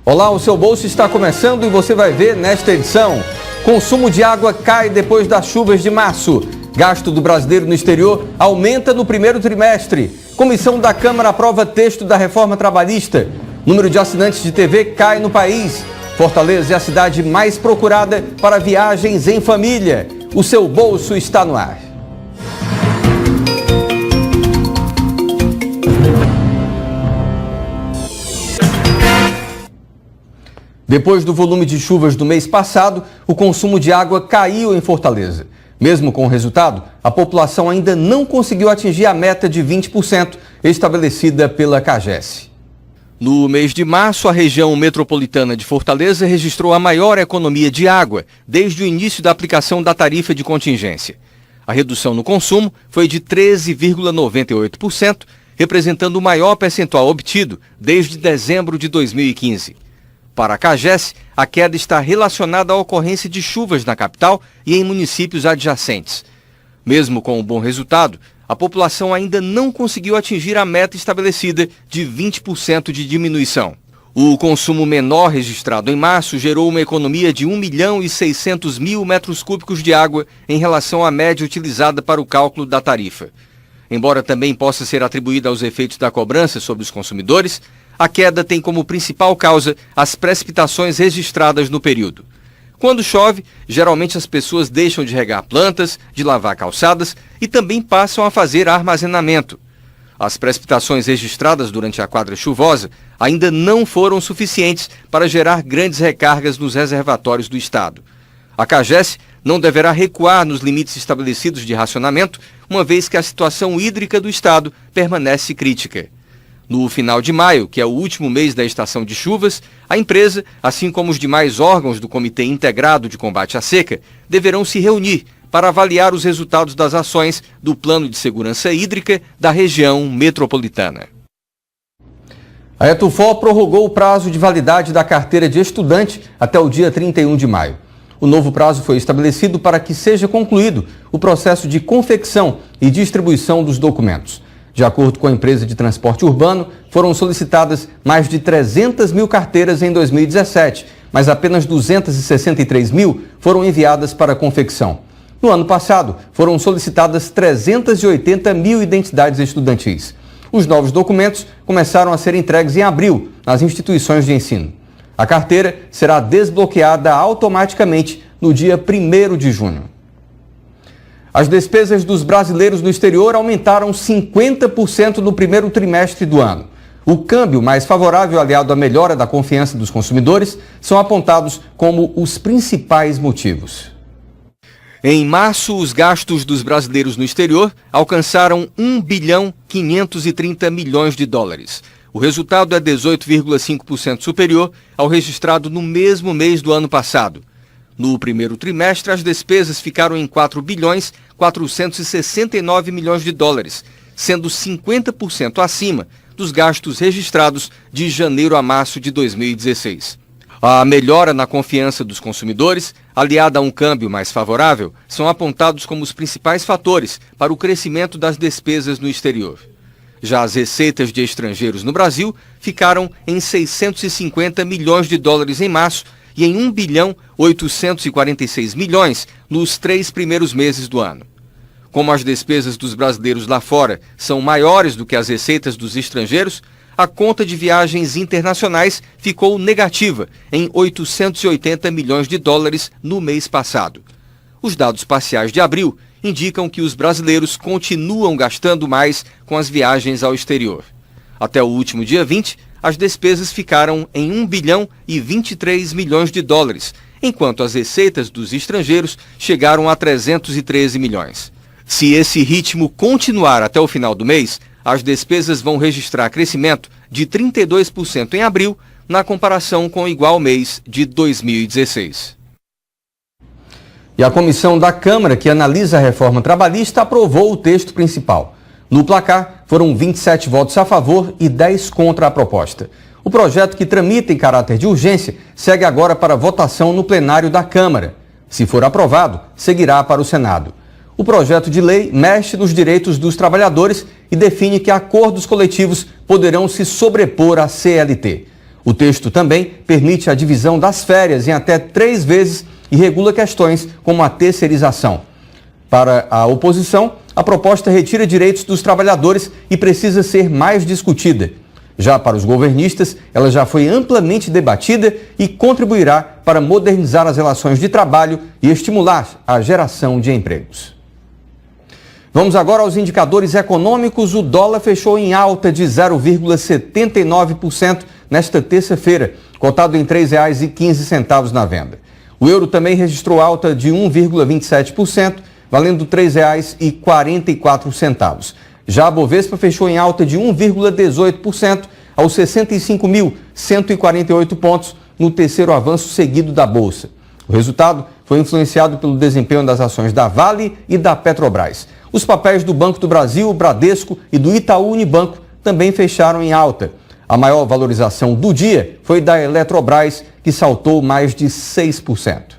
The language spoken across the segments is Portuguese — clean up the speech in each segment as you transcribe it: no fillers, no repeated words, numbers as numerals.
Olá, o seu bolso está começando e você vai ver nesta edição. Consumo de água cai depois das chuvas de março. Gasto do brasileiro no exterior aumenta no primeiro trimestre. Comissão da Câmara aprova texto da reforma trabalhista. Número de assinantes de TV cai no país. Fortaleza é a cidade mais procurada para viagens em família. O seu bolso está no ar. Depois do volume de chuvas do mês passado, o consumo de água caiu em Fortaleza. Mesmo com o resultado, a população ainda não conseguiu atingir a meta de 20% estabelecida pela CAGES. No mês de março, a região metropolitana de Fortaleza registrou a maior economia de água desde o início da aplicação da tarifa de contingência. A redução no consumo foi de 13,98%, representando o maior percentual obtido desde dezembro de 2015. Para a CAGES, a queda está relacionada à ocorrência de chuvas na capital e em municípios adjacentes. Mesmo com um bom resultado, a população ainda não conseguiu atingir a meta estabelecida de 20% de diminuição. O consumo menor registrado em março gerou uma economia de 1.600.000 metros cúbicos de água em relação à média utilizada para o cálculo da tarifa. Embora também possa ser atribuída aos efeitos da cobrança sobre os consumidores, a queda tem como principal causa as precipitações registradas no período. Quando chove, geralmente as pessoas deixam de regar plantas, de lavar calçadas e também passam a fazer armazenamento. As precipitações registradas durante a quadra chuvosa ainda não foram suficientes para gerar grandes recargas nos reservatórios do estado. A CAGES não deverá recuar nos limites estabelecidos de racionamento, uma vez que a situação hídrica do estado permanece crítica. No final de maio, que é o último mês da estação de chuvas, a empresa, assim como os demais órgãos do Comitê Integrado de Combate à Seca, deverão se reunir para avaliar os resultados das ações do Plano de Segurança Hídrica da região metropolitana. A Etufó prorrogou o prazo de validade da carteira de estudante até o dia 31 de maio. O novo prazo foi estabelecido para que seja concluído o processo de confecção e distribuição dos documentos. De acordo com a empresa de transporte urbano, foram solicitadas mais de 300 mil carteiras em 2017, mas apenas 263 mil foram enviadas para confecção. No ano passado, foram solicitadas 380 mil identidades estudantis. Os novos documentos começaram a ser entregues em abril nas instituições de ensino. A carteira será desbloqueada automaticamente no dia 1º de junho. As despesas dos brasileiros no exterior aumentaram 50% no primeiro trimestre do ano. O câmbio mais favorável, aliado à melhora da confiança dos consumidores, são apontados como os principais motivos. Em março, os gastos dos brasileiros no exterior alcançaram 1,530 bilhão de dólares. O resultado é 18,5% superior ao registrado no mesmo mês do ano passado. No primeiro trimestre, as despesas ficaram em 4,469 bilhões de dólares, sendo 50% acima dos gastos registrados de janeiro a março de 2016. A melhora na confiança dos consumidores, aliada a um câmbio mais favorável, são apontados como os principais fatores para o crescimento das despesas no exterior. Já as receitas de estrangeiros no Brasil ficaram em 650 milhões de dólares em março, e em 1,846 bilhão nos 3 primeiros meses do ano. Como as despesas dos brasileiros lá fora são maiores do que as receitas dos estrangeiros, a conta de viagens internacionais ficou negativa em 880 milhões de dólares no mês passado. Os dados parciais de abril indicam que os brasileiros continuam gastando mais com as viagens ao exterior. Até o último dia 20, as despesas ficaram em 1,023 bilhão de dólares, enquanto as receitas dos estrangeiros chegaram a 313 milhões. Se esse ritmo continuar até o final do mês, as despesas vão registrar crescimento de 32% em abril, na comparação com o igual mês de 2016. E a comissão da Câmara, que analisa a reforma trabalhista, aprovou o texto principal. No placar, foram 27 votos a favor e 10 contra a proposta. O projeto, que tramita em caráter de urgência, segue agora para votação no plenário da Câmara. Se for aprovado, seguirá para o Senado. O projeto de lei mexe nos direitos dos trabalhadores e define que acordos coletivos poderão se sobrepor à CLT. O texto também permite a divisão das férias em até 3 vezes e regula questões como a terceirização. Para a oposição, a proposta retira direitos dos trabalhadores e precisa ser mais discutida. Já para os governistas, ela já foi amplamente debatida e contribuirá para modernizar as relações de trabalho e estimular a geração de empregos. Vamos agora aos indicadores econômicos. O dólar fechou em alta de 0,79% nesta terça-feira, cotado em R$ 3,15 na venda. O euro também registrou alta de 1,27%, valendo R$ 3,44. Já a Bovespa fechou em alta de 1,18% aos 65.148 pontos no terceiro avanço seguido da Bolsa. O resultado foi influenciado pelo desempenho das ações da Vale e da Petrobras. Os papéis do Banco do Brasil, Bradesco e do Itaú Unibanco também fecharam em alta. A maior valorização do dia foi da Eletrobras, que saltou mais de 6%.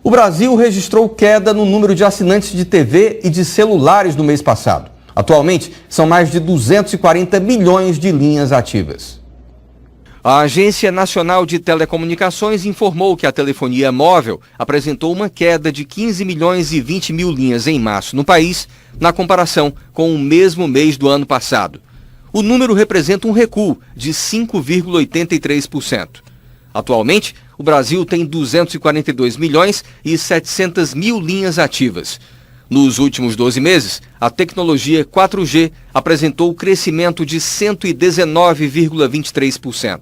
O Brasil registrou queda no número de assinantes de TV e de celulares no mês passado. Atualmente, são mais de 240 milhões de linhas ativas. A Agência Nacional de Telecomunicações informou que a telefonia móvel apresentou uma queda de 15 milhões e 20 mil linhas em março no país, na comparação com o mesmo mês do ano passado. O número representa um recuo de 5,83%. Atualmente, o Brasil tem 242 milhões e 700 mil linhas ativas. Nos últimos 12 meses, a tecnologia 4G apresentou crescimento de 119,23%.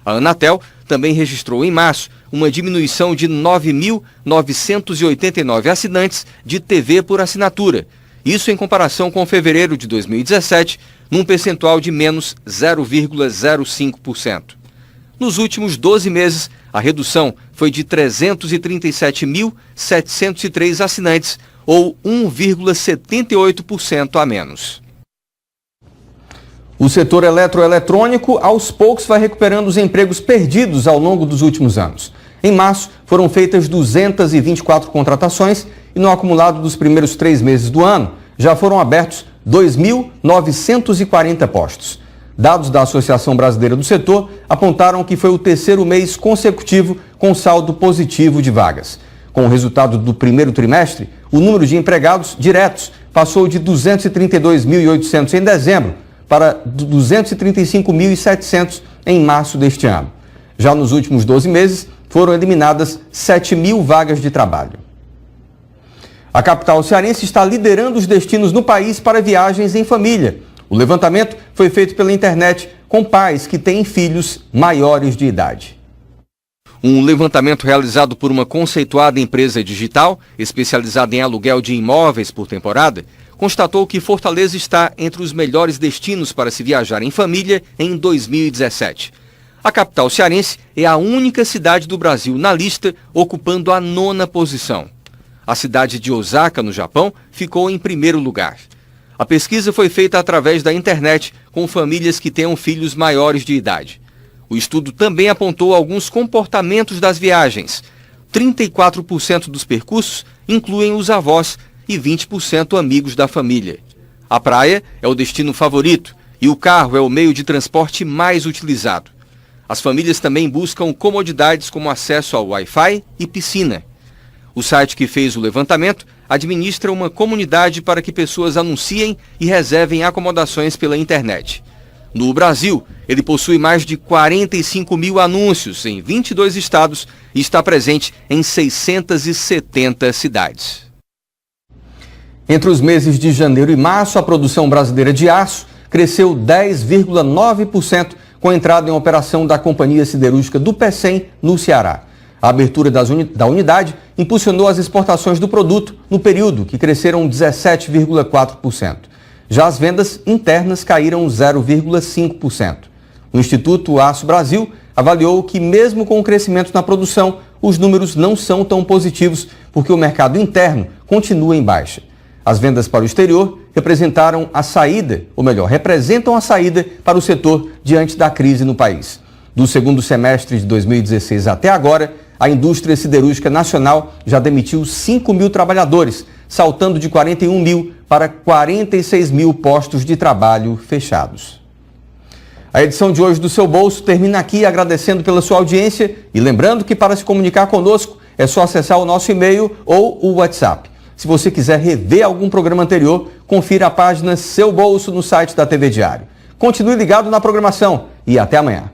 A Anatel também registrou em março uma diminuição de 9.989 assinantes de TV por assinatura, isso em comparação com fevereiro de 2017, num percentual de menos 0,05%. Nos últimos 12 meses, a redução foi de 337.703 assinantes, ou 1,78% a menos. O setor eletroeletrônico, aos poucos, vai recuperando os empregos perdidos ao longo dos últimos anos. Em março, foram feitas 224 contratações e no acumulado dos primeiros 3 meses do ano, já foram abertos 2.940 postos. Dados da Associação Brasileira do Setor apontaram que foi o terceiro mês consecutivo com saldo positivo de vagas. Com o resultado do primeiro trimestre, o número de empregados diretos passou de 232.800 em dezembro para 235.700 em março deste ano. Já nos últimos 12 meses, foram eliminadas 7.000 vagas de trabalho. A capital cearense está liderando os destinos no país para viagens em família. O levantamento foi feito pela internet com pais que têm filhos maiores de idade. Um levantamento realizado por uma conceituada empresa digital, especializada em aluguel de imóveis por temporada, constatou que Fortaleza está entre os melhores destinos para se viajar em família em 2017. A capital cearense é a única cidade do Brasil na lista, ocupando a 9ª posição. A cidade de Osaka, no Japão, ficou em primeiro lugar. A pesquisa foi feita através da internet com famílias que tenham filhos maiores de idade. O estudo também apontou alguns comportamentos das viagens. 34% dos percursos incluem os avós e 20% amigos da família. A praia é o destino favorito e o carro é o meio de transporte mais utilizado. As famílias também buscam comodidades como acesso ao Wi-Fi e piscina. O site que fez o levantamento administra uma comunidade para que pessoas anunciem e reservem acomodações pela internet. No Brasil, ele possui mais de 45 mil anúncios em 22 estados e está presente em 670 cidades. Entre os meses de janeiro e março, a produção brasileira de aço cresceu 10,9% com a entrada em operação da Companhia Siderúrgica do Pecém, no Ceará. A abertura da unidade impulsionou as exportações do produto no período, que cresceram 17,4%. Já as vendas internas caíram 0,5%. O Instituto Aço Brasil avaliou que, mesmo com o crescimento na produção, os números não são tão positivos, porque o mercado interno continua em baixa. As vendas para o exterior representam a saída para o setor diante da crise no país. Do segundo semestre de 2016 até agora, a indústria siderúrgica nacional já demitiu 5 mil trabalhadores, saltando de 41 mil para 46 mil postos de trabalho fechados. A edição de hoje do Seu Bolso termina aqui agradecendo pela sua audiência e lembrando que para se comunicar conosco é só acessar o nosso e-mail ou o WhatsApp. Se você quiser rever algum programa anterior, confira a página Seu Bolso no site da TV Diário. Continue ligado na programação e até amanhã.